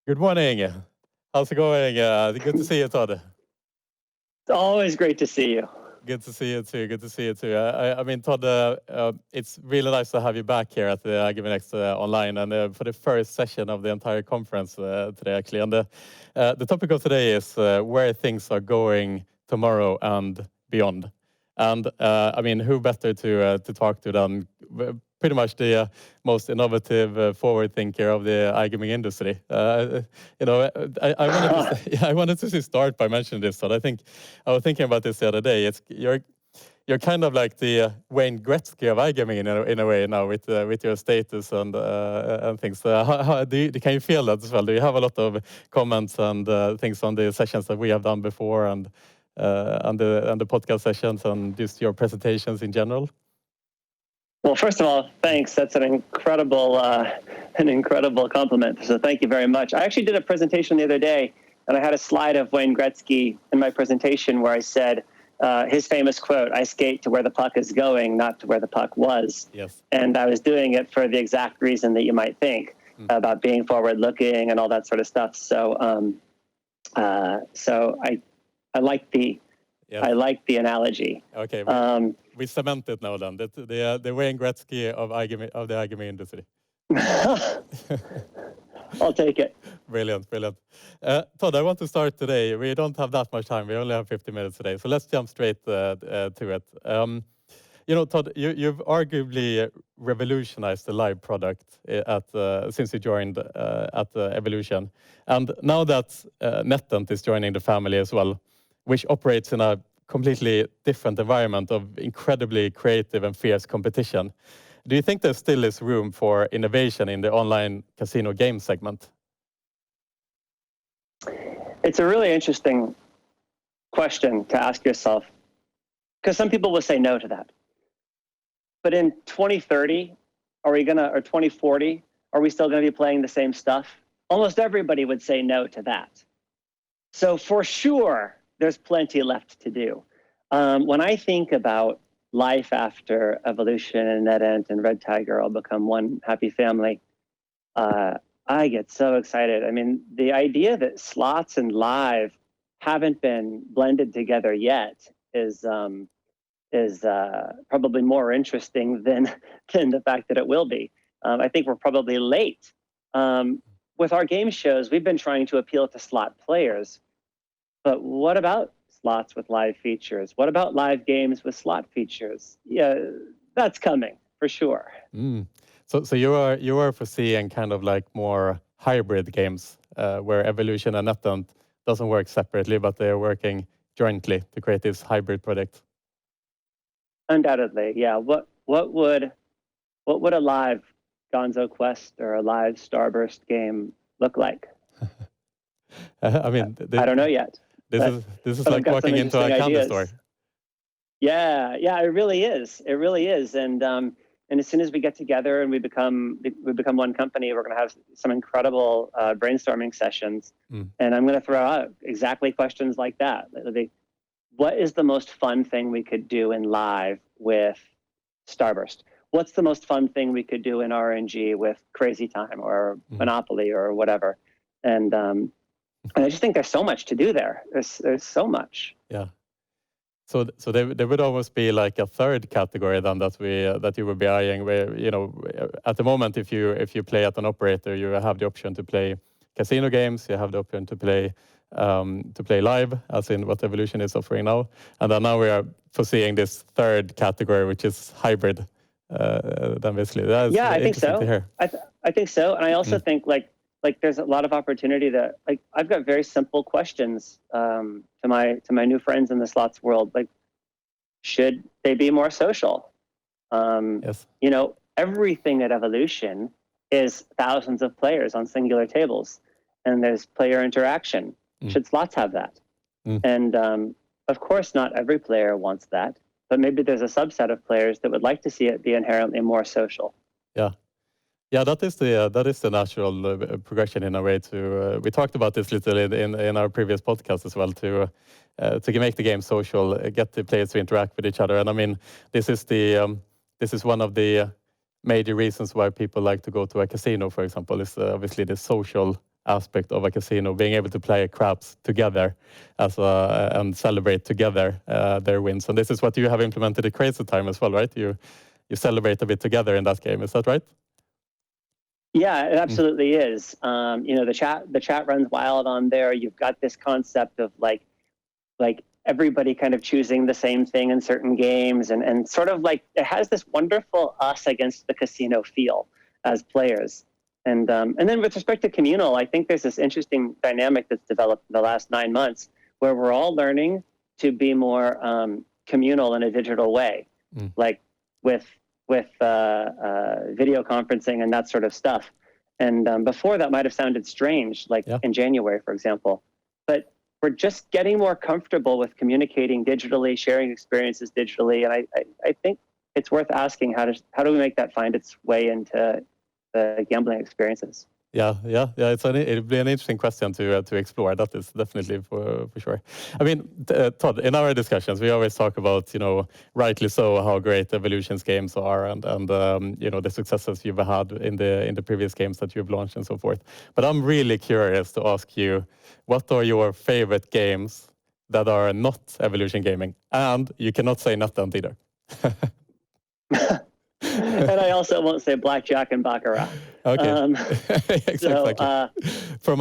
Good morning. How's it going? Good to see you, Todd. It's always great to see you. Good to see you too. Good to see you too. I mean, Todd, it's really nice to have you back here at the iGaming Next online and for the first session of the entire conference today, actually. And the topic of today is where things are going tomorrow and beyond. And I mean, who better to talk to than pretty much the most innovative forward thinker of the iGaming industry. You know, I wanted to start by mentioning this. So I think I was thinking about this the other day. You're kind of like the Wayne Gretzky of iGaming in a way now with your status and things. Can you feel that as well? Do you have a lot of comments and things on the sessions that we have done before and the podcast sessions and just your presentations in general? Well, first of all, thanks. That's an incredible compliment. So thank you very much. I actually did a presentation the other day, and I had a slide of Wayne Gretzky in my presentation where I said his famous quote, "I skate to where the puck is going, not to where the puck was." Yes. And I was doing it for the exact reason that you might think about being forward-looking and all that sort of stuff. So, I like the. Yeah. I like the analogy. Okay, we cement it now then. The Wayne Gretzky of the iGaming industry. I'll take it. Brilliant. Todd, I want to start today. We don't have that much time. We only have 50 minutes today. So let's jump straight to it. You know, Todd, you've arguably revolutionized the live product since you joined at Evolution. And now that NetEnt is joining the family as well, which operates in a completely different environment of incredibly creative and fierce competition. Do you think there still is room for innovation in the online casino game segment? It's a really interesting question to ask yourself, because some people will say no to that. But in 2030, or 2040, are we still going to be playing the same stuff? Almost everybody would say no to that. So for sure, there's plenty left to do. When I think about life after Evolution and NetEnt and Red Tiger all become one happy family, I get so excited. I mean, the idea that slots and live haven't been blended together yet is probably more interesting than the fact that it will be. I think we're probably late. With our game shows, we've been trying to appeal to slot players. But what about slots with live features? What about live games with slot features? Yeah, that's coming for sure. So you are foreseeing kind of like more hybrid games where Evolution and NetEnt doesn't work separately, but they are working jointly to create this hybrid product. Undoubtedly, yeah. What would a live Gonzo Quest or a live Starburst game look like? I mean, I don't know yet. This is like walking into a candy store. Yeah, it really is. It really is. And as soon as we get together and we become one company, we're going to have some incredible brainstorming sessions. And I'm going to throw out exactly questions like that. What is the most fun thing we could do in live with Starburst? What's the most fun thing we could do in RNG with Crazy Time or Monopoly or whatever? And I just think there's so much to do there. There's so much. Yeah. So there would almost be like a third category then that you would be eyeing, where at the moment if you play at an operator, you have the option to play casino games, you have the option to play live, as in what Evolution is offering now, and then now we are foreseeing this third category, which is hybrid. Then basically, that's I think so. To hear. I think so, and I also think like there's a lot of opportunity to I've got very simple questions to my new friends in the slots world. Like, should they be more social? Yes. Everything at Evolution is thousands of players on singular tables, and there's player interaction. Should slots have that? And of course, not every player wants that, but maybe there's a subset of players that would like to see it be inherently more social. Yeah, that is the natural progression in a way. We talked about this little in our previous podcast as well, to make the game social, get the players to interact with each other. And I mean, this is one of the major reasons why people like to go to a casino, for example, is obviously the social aspect of a casino, being able to play craps together and celebrate together their wins. And this is what you have implemented at Crazy Time as well, right? You celebrate a bit together in that game. Is that right? Yeah, it absolutely is. The chat runs wild on there. You've got this concept of like everybody kind of choosing the same thing in certain games, and sort of like it has this wonderful us against the casino feel as players. And then with respect to communal, I think there's this interesting dynamic that's developed in the last 9 months where we're all learning to be more communal in a digital way, like with video conferencing and that sort of stuff. And before that might have sounded strange, like in January, for example. But we're just getting more comfortable with communicating digitally, sharing experiences digitally. And I think it's worth asking, how do we make that find its way into the gambling experiences? Yeah. It'll be an interesting question to explore. That is definitely for sure. I mean, Todd, in our discussions, we always talk about, rightly so, how great Evolution's games are, and the successes you've had in the previous games that you've launched and so forth. But I'm really curious to ask you, what are your favorite games that are not Evolution gaming? And you cannot say NetEnt either. And I also won't say blackjack and baccarat. Okay. Exactly. From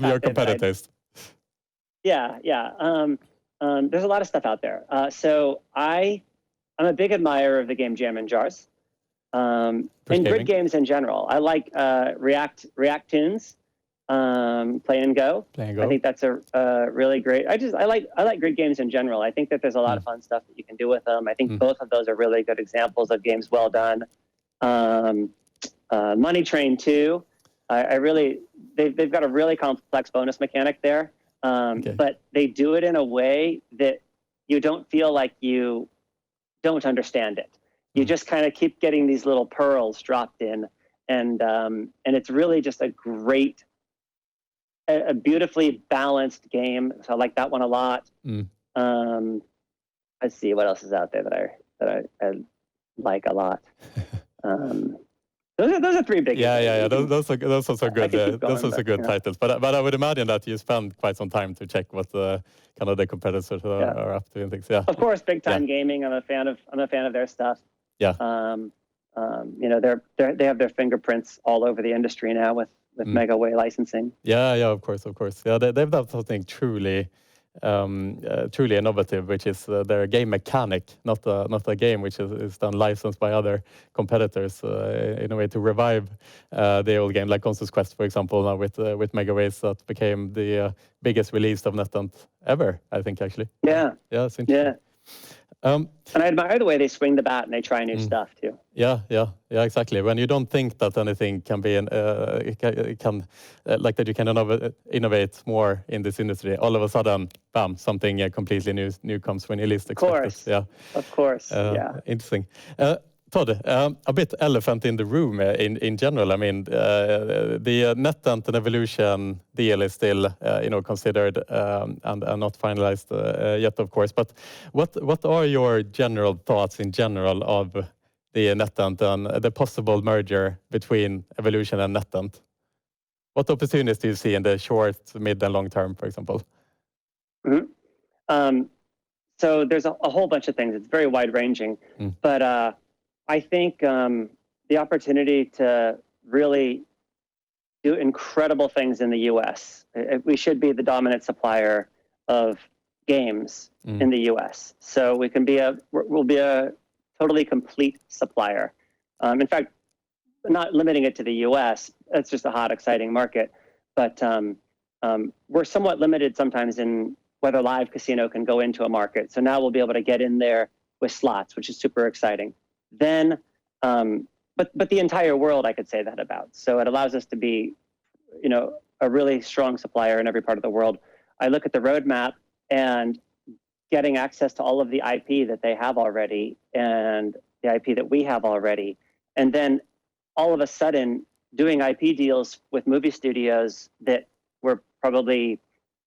your competitors. Yeah. There's a lot of stuff out there. So I'm a big admirer of the game Jam and Jars, and grid games in general. I like React Tunes, Play and Go. I think that's a really great. I like grid games in general. I think that there's a lot of fun stuff that you can do with them. I think both of those are really good examples of games well done. Money Train 2. They've got a really complex bonus mechanic there, but they do it in a way that you don't feel like you don't understand it. You just kind of keep getting these little pearls dropped in, and it's really just a beautifully balanced game. So I like that one a lot. Let's see what else is out there that I like a lot. Those are three big. Yeah. Those are also good. Those are good titles. But I would imagine that you spend quite some time to check what the competitors are up to and things. Yeah. Of course, Big Time Gaming. I'm a fan of their stuff. Yeah. They have their fingerprints all over the industry now with Mega Way licensing. Yeah. Of course. Yeah. They've done something truly innovative, which is their game mechanic, not a game which is done licensed by other competitors in a way to revive the old game, like Gonzo's Quest, for example, now with Mega Ways, that became the biggest release of NetEnt ever, I think, actually. Yeah. It's interesting. And I admire the way they swing the bat and they try new stuff too. Yeah, exactly. When you don't think that anything can be like that, you can innovate more in this industry. All of a sudden, bam, something completely new comes when you least expect it. Yeah, of course. Interesting. Todd, a bit elephant in the room in general. I mean, the NetEnt and Evolution deal is still, considered and not finalized yet, of course. But what are your general thoughts in general of the NetEnt and the possible merger between Evolution and NetEnt? What opportunities do you see in the short, mid, and long term, for example? So there's a whole bunch of things. It's very wide-ranging, but I think the opportunity to really do incredible things in the U.S. We should be the dominant supplier of games in the U.S. So we'll be a totally complete supplier. In fact, not limiting it to the U.S. It's just a hot, exciting market. But we're somewhat limited sometimes in whether live casino can go into a market. So now we'll be able to get in there with slots, which is super exciting. Then, but the entire world, I could say that about. So it allows us to be, a really strong supplier in every part of the world. I look at the roadmap and getting access to all of the IP that they have already and the IP that we have already. And then all of a sudden doing IP deals with movie studios that were probably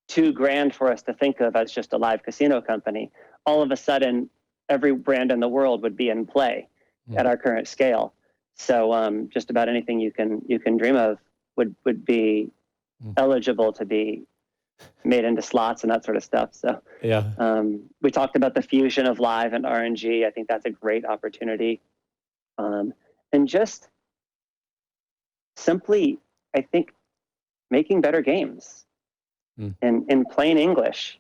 $2,000 for us to think of as just a live casino company. All of a sudden, every brand in the world would be in play at our current scale. So just about anything you can dream of would be eligible to be made into slots and that sort of stuff. So we talked about the fusion of live and RNG. I think that's a great opportunity. And just simply, I think, making better games in plain English,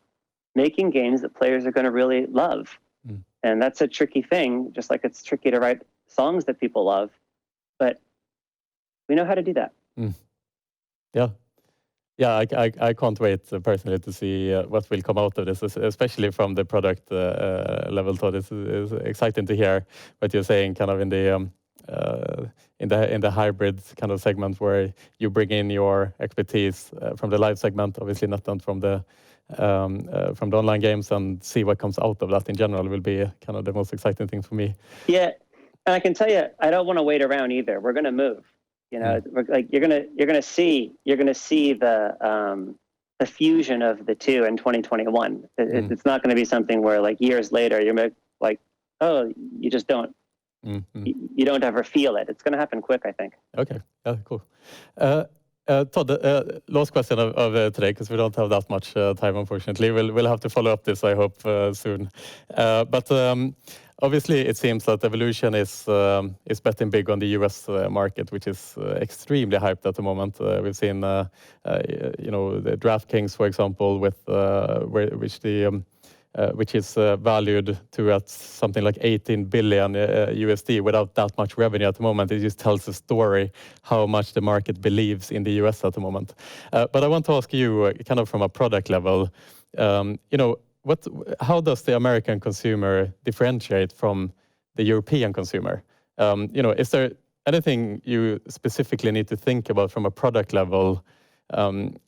making games that players are going to really love. And that's a tricky thing, just like it's tricky to write songs that people love. But we know how to do that. Yeah, I can't wait personally to see what will come out of this, especially from the product level. So this is exciting to hear what you're saying, kind of in the hybrid kind of segment where you bring in your expertise from the live segment, obviously not done from the online games, and see what comes out of that in general will be kind of the most exciting thing for me. Yeah, and I can tell you, I don't want to wait around either. We're going to move. You know, like you're gonna see the fusion of the two in 2021. It's not going to be something where like years later you're like, oh, you just don't. You don't ever feel it. It's going to happen quick, I think. Okay, yeah, cool. Todd, last question of today, because we don't have that much time, unfortunately. We'll have to follow up this, I hope, soon. But obviously, it seems that Evolution is betting big on the US market, which is extremely hyped at the moment. We've seen, the DraftKings, for example, which is valued to at something like 18 billion USD without that much revenue at the moment. It just tells a story how much the market believes in the US at the moment. But I want to ask you, kind of from a product level, how does the American consumer differentiate from the European consumer? Is there anything you specifically need to think about from a product level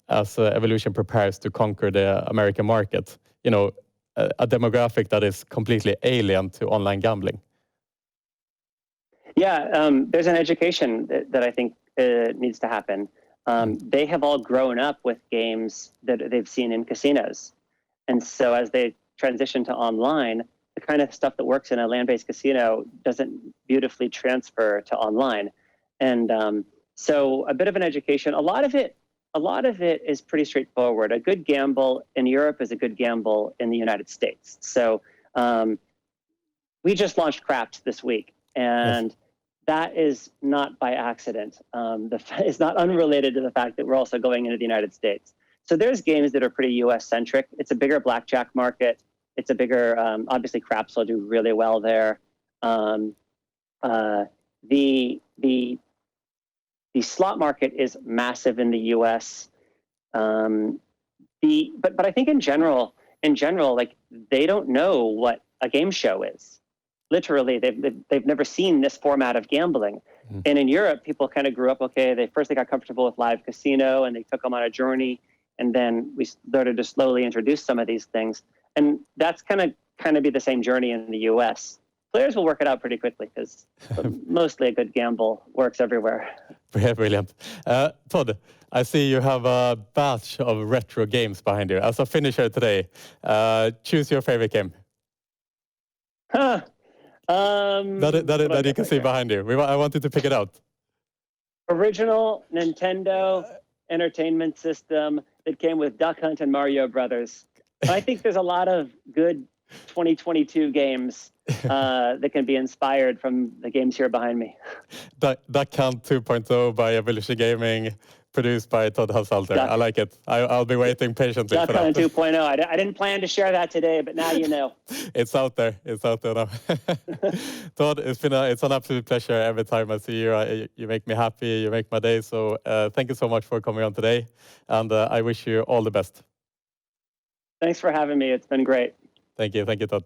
as Evolution prepares to conquer the American market? A demographic that is completely alien to online gambling. Yeah, there's an education that I think needs to happen. They have all grown up with games that they've seen in casinos. And so as they transition to online, the kind of stuff that works in a land-based casino doesn't beautifully transfer to online. And so a bit of an education. A lot of it is pretty straightforward. A good gamble in Europe is a good gamble in the United States. So we just launched Craps this week, and that is not by accident. It's not unrelated to the fact that we're also going into the United States. So there's games that are pretty US-centric. It's a bigger blackjack market. It's a bigger, obviously Craps will do really well there. The slot market is massive in the U.S. But I think in general, like they don't know what a game show is. Literally, they've never seen this format of gambling. And in Europe, people kind of grew up. Okay, they got comfortable with live casino, and they took them on a journey. And then we started to slowly introduce some of these things, and that's kind of be the same journey in the U.S. Players will work it out pretty quickly because mostly a good gamble works everywhere. Yeah, brilliant. Todd, I see you have a batch of retro games behind you. As a finisher today, choose your favorite game. That you can see behind you. I wanted to pick it out. Original Nintendo Entertainment System that came with Duck Hunt and Mario Brothers. I think there's a lot of good 2022 games that can be inspired from the games here behind me. Duck Hunt 2.0 by Evolution Gaming, produced by Todd Haushalter. I like it. I'll be waiting patiently Duck for that. Hunt 2.0. I didn't plan to share that today, but now you know. It's out there. It's out there now. Todd, it's an absolute pleasure every time I see you. You make me happy. You make my day. So thank you so much for coming on today. And I wish you all the best. Thanks for having me. It's been great. Thank you. Thank you, Todd.